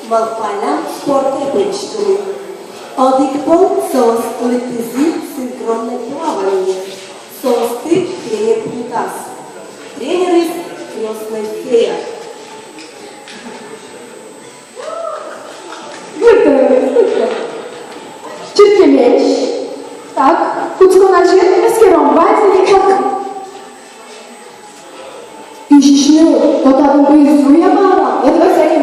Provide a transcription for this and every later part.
Малпаля спорт епичний. Одикпол СОС летези синхронное плавание. СОС ты тренер Пунтас. Тренер из крестной фея. Витримай. Чіткі м'яч. Так, куцко наче скерувати і так. Пішли, то там поїздує мама. Я тебе сею.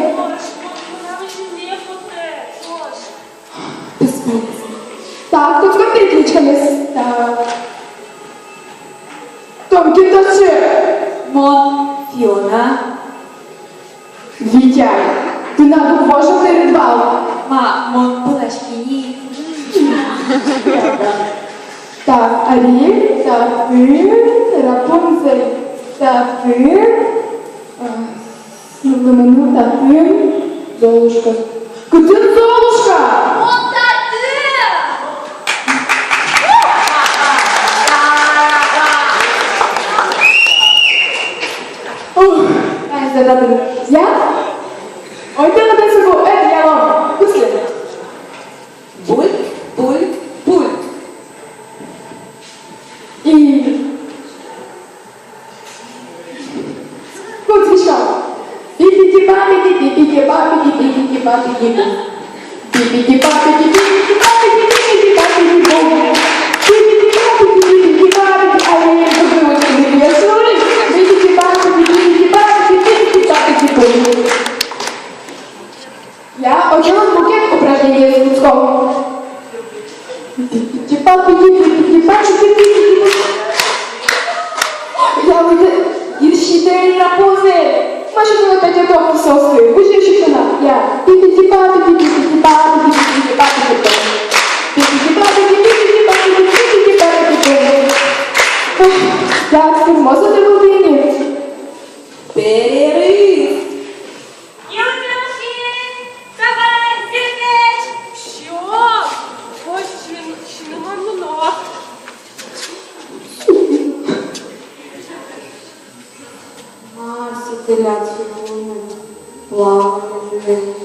Так, куцко переключкались. Так. Том, кітачи. Мон, Фіона, Вітя, ти надо Боже передбав. ма, мон, Палашкіні. Так, Арі, так, ти, Рапунцель, так, ти, Лимону, так, ти, Золушка. Куди Золушка? Ух, ай, задати. Я? Ой, ти на десяку, я вам. Пусти. Бульк, бульк, бульк. І... Куцвічка. Пі-пі-ті-па-пі-ті, пі-пі-ті-па-пі-ті, пі-пі-ті-па-пі-ті. Пі-пі-ті-па-пі-ті, пі-пі-ті-па-пі-ті, пі-пі-ті-па-пі-ті. Пі-пі-ті-па-пі-ті, пі-пі-ті-па-пі-ті. А я не забула, що не п'ясули. Пі-пі-ті-па-пі-ті, пі-пі-ті-па-пі-ті, пі-пі-ті-па-пі-ті. Я одягла букет упражнення з Луцького. Я выйду ірщитель на пози. Може, коли та дядок все остою. Будь ще вона. Я пі-пі-ті-па, пі-пі-ті-па, пі-пі-ті-па, пі-пі-ті-па. Пі-пі-ті-па, пі-пі-ті-па, пі-пі-ті-па, пі-пі-ті-па. Як з тим мозок не годині? Перерыв. Юрки, давай, зірвеч! Що? Ось ще нема много. Марси, ты ляд, плавание.